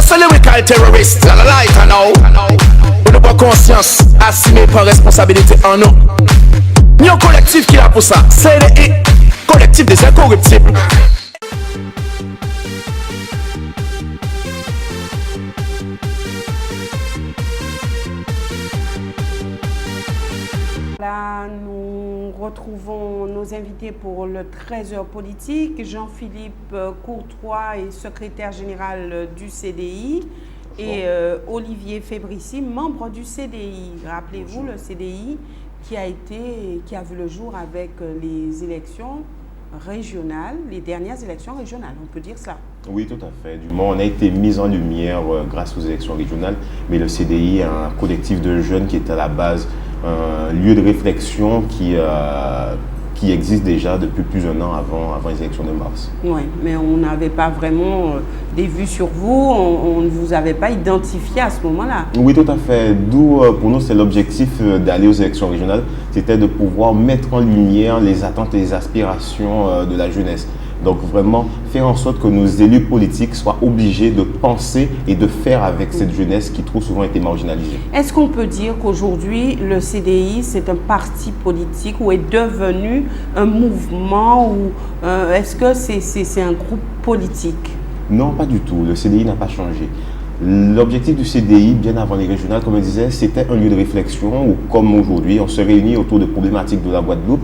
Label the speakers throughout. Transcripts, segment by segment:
Speaker 1: c'est lyrical terroriste, la light I know. On n'a pas conscience, assumé par responsabilité en nous. Ni un collectif qui a pour ça, c'est le collectif des incorruptibles.
Speaker 2: Là, nous retrouvons nos invités pour le 13h politique. Jean-Philippe Courtois est secrétaire général du CDI et Olivier Fébricy, membre du CDI. Rappelez-vous, le CDI qui a vu le jour avec les élections régionales, les dernières élections régionales, on peut dire cela.
Speaker 3: Oui, tout à fait. Du moins, on a été mis en lumière grâce aux élections régionales, mais le CDI est un collectif de jeunes qui est à la base un lieu de réflexion qui existe déjà depuis plus d'un an avant les élections de mars.
Speaker 2: Oui, mais on n'avait pas vraiment des vues sur vous, on ne vous avait pas identifié à ce moment-là.
Speaker 3: Oui, tout à fait. D'où, pour nous, c'est l'objectif d'aller aux élections régionales, c'était de pouvoir mettre en lumière les attentes et les aspirations de la jeunesse. Donc vraiment faire en sorte que nos élus politiques soient obligés de penser et de faire avec cette jeunesse qui trop souvent a été marginalisée.
Speaker 2: Est-ce qu'on peut dire qu'aujourd'hui le CDI c'est un parti politique ou est devenu un mouvement ou est-ce que c'est un groupe politique?
Speaker 3: Non, pas du tout. Le CDI n'a pas changé. L'objectif du CDI, bien avant les régionales, comme je disais, c'était un lieu de réflexion où, comme aujourd'hui, on se réunit autour de problématiques de la Guadeloupe.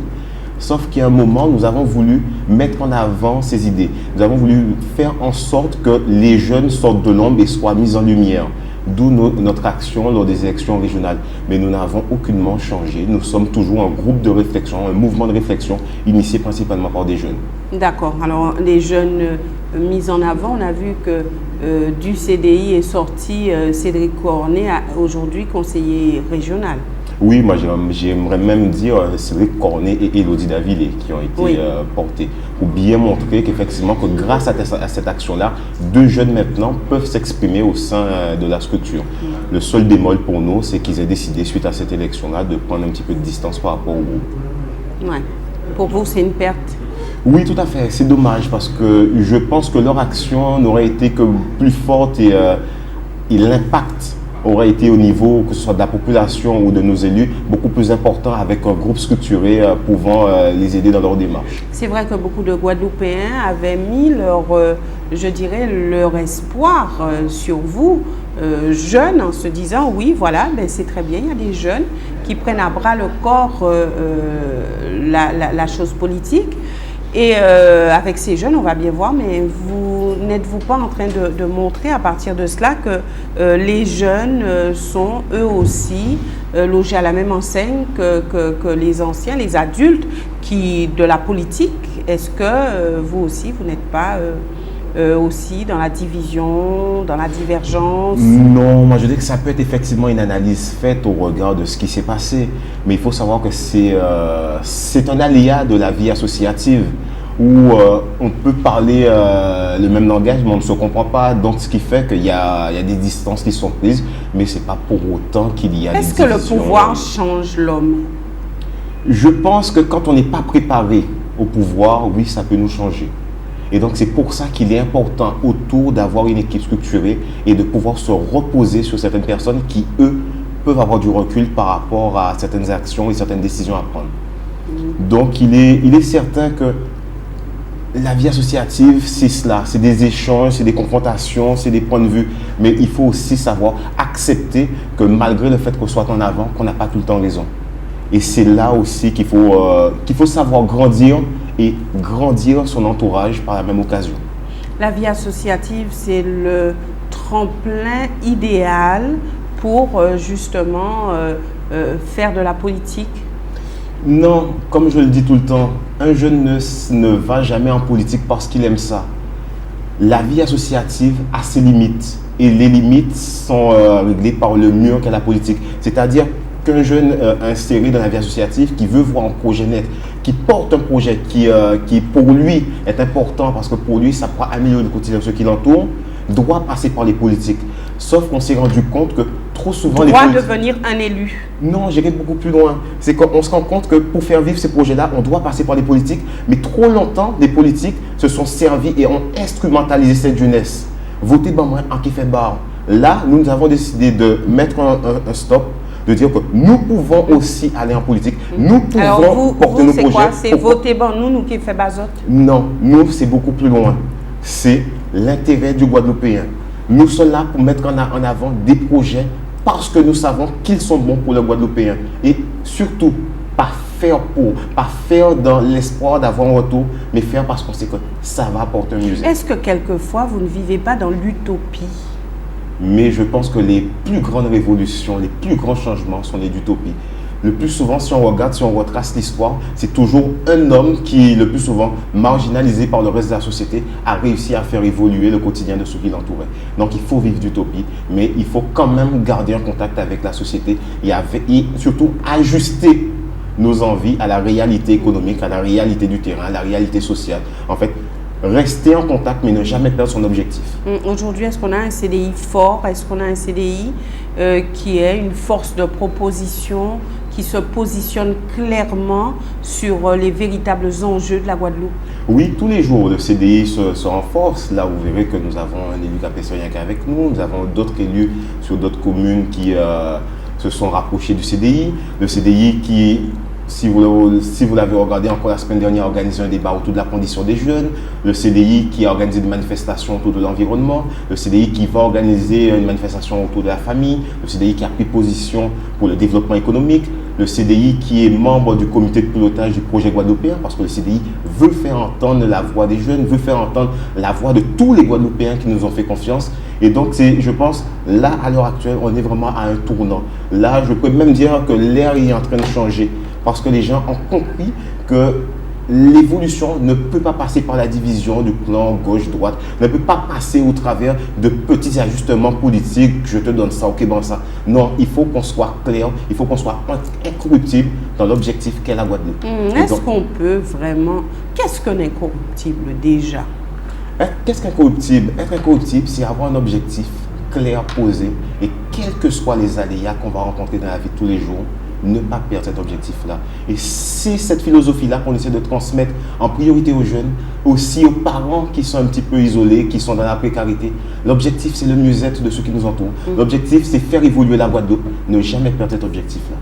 Speaker 3: Sauf qu'à un moment, nous avons voulu mettre en avant ces idées. Nous avons voulu faire en sorte que les jeunes sortent de l'ombre et soient mis en lumière. D'où notre action lors des élections régionales. Mais nous n'avons aucunement changé. Nous sommes toujours un groupe de réflexion, un mouvement de réflexion initié principalement par des jeunes.
Speaker 2: D'accord. Alors, les jeunes mis en avant, on a vu que du CDI est sorti Cédric Cornet, aujourd'hui conseiller régional.
Speaker 3: Oui, moi j'aimerais même dire Cédric Cornet et Élodie Davillé qui ont été portés pour bien montrer qu'effectivement que grâce à cette action-là, deux jeunes maintenant peuvent s'exprimer au sein de la structure. Le seul bémol pour nous, c'est qu'ils aient décidé suite à cette élection-là de prendre un petit peu de distance par rapport au groupe.
Speaker 2: Ouais. Pour vous, c'est une perte?
Speaker 3: Oui, tout à fait. C'est dommage parce que je pense que leur action n'aurait été que plus forte et l'impact aurait été au niveau, que ce soit de la population ou de nos élus, beaucoup plus important avec un groupe structuré pouvant les aider dans leur démarche. C'est
Speaker 2: vrai que beaucoup de Guadeloupéens avaient mis leur espoir sur vous, jeunes, en se disant oui, voilà, ben c'est très bien, il y a des jeunes qui prennent à bras le corps la chose politique. Et avec ces jeunes, on va bien voir, mais vous n'êtes-vous pas en train de montrer à partir de cela que les jeunes sont eux aussi logés à la même enseigne que les anciens, les adultes de la politique? Est-ce que vous aussi, vous n'êtes pas aussi dans la division, dans la divergence?
Speaker 3: Non, moi je dis que ça peut être effectivement une analyse faite au regard de ce qui s'est passé. Mais il faut savoir que c'est un aléa de la vie associative où on peut parler le même langage, mais on ne se comprend pas. Donc ce qui fait qu'il y a des distances qui sont prises, mais ce n'est pas pour autant qu'il y a des divisions.
Speaker 2: Est-ce que le pouvoir change l'homme?
Speaker 3: Je pense que quand on n'est pas préparé au pouvoir, oui, ça peut nous changer. Et donc, c'est pour ça qu'il est important autour d'avoir une équipe structurée et de pouvoir se reposer sur certaines personnes qui, eux, peuvent avoir du recul par rapport à certaines actions et certaines décisions à prendre. Donc, il est certain que la vie associative, c'est cela. C'est des échanges, c'est des confrontations, c'est des points de vue. Mais il faut aussi savoir accepter que malgré le fait qu'on soit en avant, qu'on n'a pas tout le temps raison. Et c'est là aussi qu'il faut savoir grandir et grandir son entourage par la même occasion.
Speaker 2: La vie associative, c'est le tremplin idéal pour justement faire de la politique?
Speaker 3: Non, comme je le dis tout le temps, un jeune ne va jamais en politique parce qu'il aime ça. La vie associative a ses limites et les limites sont réglées par le mur qu'est la politique. C'est-à-dire qu'un jeune inséré dans la vie associative qui veut voir un projet net, qui porte un projet qui pour lui est important parce que pour lui ça pourra améliorer le quotidien de ceux qui l'entourent, doit passer par les politiques. Sauf qu'on s'est rendu compte que trop souvent les politiques...
Speaker 2: devenir un élu.
Speaker 3: Non, j'irai beaucoup plus loin. C'est qu'on se rend compte que pour faire vivre ces projets-là, on doit passer par les politiques. Mais trop longtemps, les politiques se sont servis et ont instrumentalisé cette jeunesse. Votez Bamouin en qui fait barre. Là, nous avons décidé de mettre un stop, de dire que nous pouvons aussi aller en politique. Nous pouvons
Speaker 2: Alors
Speaker 3: porter nos projets.
Speaker 2: Quoi? C'est voter bon nous qui fait bazot?
Speaker 3: Non, nous, c'est beaucoup plus loin. C'est l'intérêt du Guadeloupéen. Nous sommes là pour mettre en avant des projets parce que nous savons qu'ils sont bons pour le Guadeloupéen. Et surtout, pas faire dans l'espoir d'avoir un retour, mais faire parce qu'on sait que ça va apporter un musée.
Speaker 2: Est-ce que quelquefois, vous ne vivez pas dans l'utopie?
Speaker 3: Mais je pense que les plus grandes révolutions, les plus grands changements sont les d'utopie. Le plus souvent, si on regarde, si on retrace l'histoire, c'est toujours un homme qui, le plus souvent, marginalisé par le reste de la société, a réussi à faire évoluer le quotidien de ceux qui l'entouraient. Donc, il faut vivre d'utopie, mais il faut quand même garder un contact avec la société et surtout ajuster nos envies à la réalité économique, à la réalité du terrain, à la réalité sociale. En fait, rester en contact, mais ne jamais perdre son objectif.
Speaker 2: Aujourd'hui, est-ce qu'on a un CDI fort? Est-ce qu'on a un CDI qui est une force de proposition, qui se positionne clairement sur les véritables enjeux de la Guadeloupe?
Speaker 3: Oui, tous les jours, le CDI se renforce. Là, vous verrez que nous avons un élu capétien qui est avec nous. Nous avons d'autres élus sur d'autres communes qui se sont rapprochés du CDI. Le CDI qui, si vous l'avez regardé encore la semaine dernière, a organisé un débat autour de la condition des jeunes. Le CDI qui a organisé des manifestations autour de l'environnement. Le CDI qui va organiser une manifestation autour de la famille. Le CDI qui a pris position pour le développement économique. Le CDI qui est membre du comité de pilotage du projet guadeloupéen, parce que le CDI veut faire entendre la voix des jeunes, veut faire entendre la voix de tous les Guadeloupéens qui nous ont fait confiance. Et donc, je pense, là, à l'heure actuelle, on est vraiment à un tournant. Là, je peux même dire que l'air est en train de changer, parce que les gens ont compris que l'évolution ne peut pas passer par la division du clan gauche-droite, ne peut pas passer au travers de petits ajustements politiques, je te donne ça, ok, bon ça. Non, il faut qu'on soit clair, il faut qu'on soit incorruptible dans l'objectif qu'est la Guadeloupe.
Speaker 2: Est-ce qu'on peut vraiment... Qu'est-ce qu'un incorruptible déjà?
Speaker 3: Qu'est-ce qu'incorruptible? Être incorruptible, c'est avoir un objectif clair, posé, et quels que soient les aléas qu'on va rencontrer dans la vie de tous les jours, ne pas perdre cet objectif-là. Et c'est cette philosophie-là qu'on essaie de transmettre en priorité aux jeunes, aussi aux parents qui sont un petit peu isolés, qui sont dans la précarité. L'objectif, c'est le mieux-être de ceux qui nous entourent. L'objectif, c'est faire évoluer la Guadeloupe. Ne jamais perdre cet objectif-là.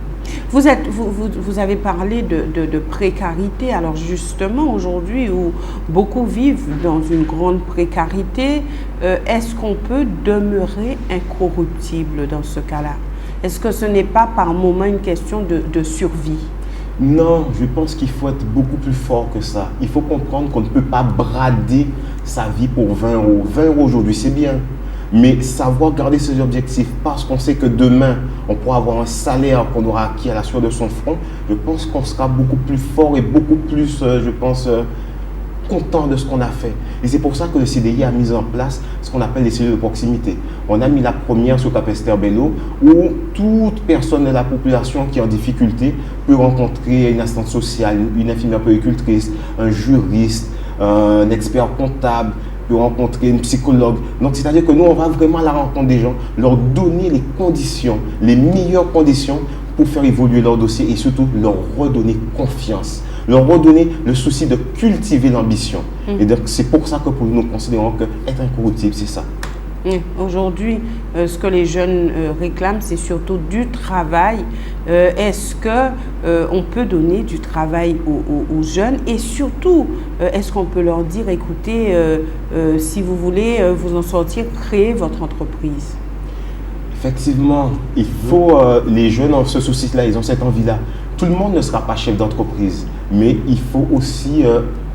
Speaker 2: Vous avez parlé de précarité. Alors justement, aujourd'hui, où beaucoup vivent dans une grande précarité, est-ce qu'on peut demeurer incorruptible dans ce cas-là? Est-ce que ce n'est pas par moment une question de survie?
Speaker 3: Non, je pense qu'il faut être beaucoup plus fort que ça. Il faut comprendre qu'on ne peut pas brader sa vie pour 20 euros. 20 euros aujourd'hui, c'est bien. Mais savoir garder ses objectifs parce qu'on sait que demain, on pourra avoir un salaire qu'on aura acquis à la sueur de son front, je pense qu'on sera beaucoup plus fort et beaucoup plus, content de ce qu'on a fait. Et c'est pour ça que le CDI a mis en place ce qu'on appelle les cellules de proximité. On a mis la première sur Capesterre-Belle-Eau où toute personne de la population qui est en difficulté peut rencontrer une assistante sociale, une infirmière puéricultrice, un juriste, un expert comptable, peut rencontrer une psychologue. Donc, c'est-à-dire que nous, on va vraiment à la rencontre des gens, leur donner les conditions, les meilleures conditions pour faire évoluer leur dossier et surtout leur redonner confiance, leur redonner le souci de cultiver l'ambition. Et donc, c'est pour ça que pour nous considérons que être incorruptible, c'est ça.
Speaker 2: Aujourd'hui, ce que les jeunes réclament, c'est surtout du travail. Est-ce qu'on peut donner du travail aux jeunes? Et surtout, est-ce qu'on peut leur dire, écoutez, si vous voulez vous en sortir, créez votre entreprise?
Speaker 3: Effectivement, il faut, les jeunes ont ce souci-là, ils ont cette envie-là. Tout le monde ne sera pas chef d'entreprise, mais il faut aussi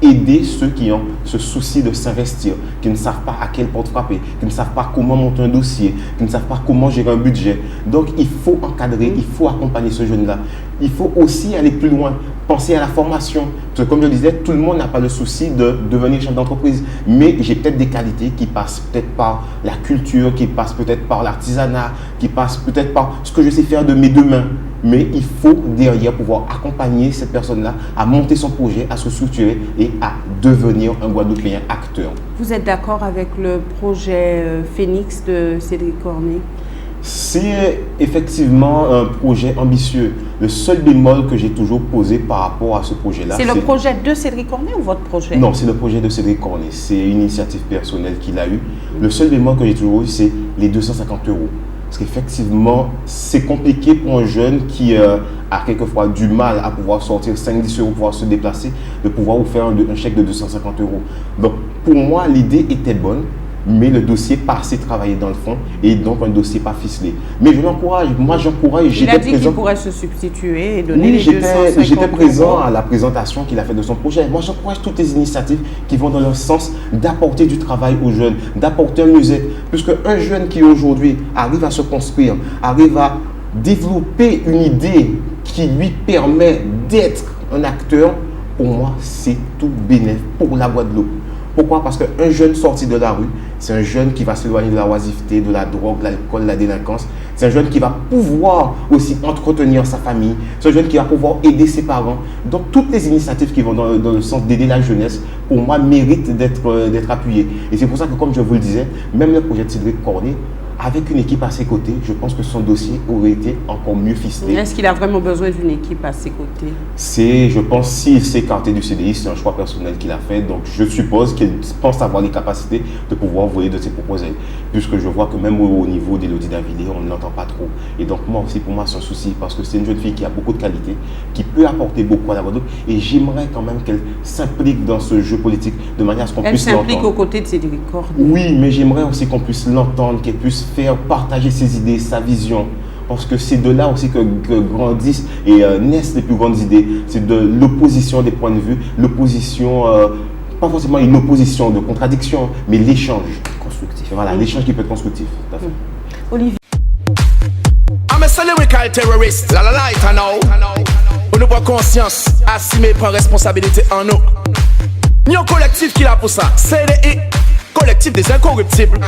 Speaker 3: aider ceux qui ont ce souci de s'investir, qui ne savent pas à quelle porte frapper, qui ne savent pas comment monter un dossier, qui ne savent pas comment gérer un budget. Donc, il faut encadrer, il faut accompagner ce jeune-là. Il faut aussi aller plus loin, penser à la formation. Parce que comme je disais, tout le monde n'a pas le souci de devenir chef d'entreprise, mais j'ai peut-être des qualités qui passent peut-être par la culture, qui passent peut-être par l'artisanat, qui passent peut-être par ce que je sais faire de mes deux mains. Mais il faut derrière pouvoir accompagner cette personne-là à monter son projet, à se structurer et à devenir un Guadeloupéen acteur.
Speaker 2: Vous êtes d'accord avec le projet Phoenix de Cédric Cornet?
Speaker 3: C'est effectivement un projet ambitieux. Le seul bémol que j'ai toujours posé par rapport à ce projet-là,
Speaker 2: c'est le projet de Cédric Cornet ou votre projet?
Speaker 3: Non, c'est le projet de Cédric Cornet. C'est une initiative personnelle qu'il a eue. Le seul bémol que j'ai toujours eu, c'est les 250 €. Parce qu'effectivement, c'est compliqué pour un jeune qui a quelquefois du mal à pouvoir sortir 5-10 € pour pouvoir se déplacer, de pouvoir vous faire un chèque de 250 €. Donc, pour moi, l'idée était bonne, mais le dossier pas assez travaillé dans le fond et donc un dossier pas ficelé. Mais je l'encourage, j'étais
Speaker 2: Il a dit
Speaker 3: présent.
Speaker 2: qu'il pourrait se substituer et donner
Speaker 3: Oui,
Speaker 2: les 250
Speaker 3: j'étais présent
Speaker 2: €
Speaker 3: à la présentation qu'il a fait de son projet. Moi, j'encourage toutes les initiatives qui vont dans le sens d'apporter du travail aux jeunes, d'apporter un mieux-être. Puisque un jeune qui aujourd'hui arrive à se construire, arrive à développer une idée qui lui permet d'être un acteur, pour moi, c'est tout bénéfique pour la Guadeloupe. Pourquoi? Parce qu'un jeune sorti de la rue, c'est un jeune qui va s'éloigner de la oisiveté, de la drogue, de l'alcool, de la délinquance. C'est un jeune qui va pouvoir aussi entretenir sa famille. C'est un jeune qui va pouvoir aider ses parents. Donc, toutes les initiatives qui vont dans le sens d'aider la jeunesse, pour moi, méritent d'être appuyées. Et c'est pour ça que, comme je vous le disais, même le projet de Cédric Cornet, avec une équipe à ses côtés, je pense que son dossier aurait été encore mieux ficelé.
Speaker 2: Est-ce qu'il a vraiment besoin d'une équipe à ses côtés?
Speaker 3: Je pense, s'il s'est écarté du CDI, c'est un choix personnel qu'il a fait. Donc, je suppose qu'il pense avoir les capacités de pouvoir voyer de ses propres ailes. Puisque je vois que même au niveau d'Élodie Davilliers, on ne l'entend pas trop. Et donc, moi aussi, pour moi, c'est un souci. Parce que c'est une jeune fille qui a beaucoup de qualités, qui peut apporter beaucoup à la Guadeloupe. Et j'aimerais quand même qu'elle s'implique dans ce jeu politique de manière à ce qu'on puisse l'entendre.
Speaker 2: Elle s'implique aux côtés de Cédric Cornet.
Speaker 3: Oui, mais j'aimerais aussi qu'on puisse l'entendre, qu'elle puisse faire partager ses idées, sa vision. Parce que c'est de là aussi que grandissent et naissent les plus grandes idées. C'est de l'opposition des points de vue, l'opposition, pas forcément une opposition de contradiction, mais l'échange constructif. Voilà, l'échange qui peut être constructif. Tout à fait.
Speaker 2: Olivier.
Speaker 1: I'm a lyrical terrorist, la light I know. On ne prend conscience, assumer, prend responsabilité en nous. Nous un collectif qui l'a pour ça, CDI, collectif des incorruptibles.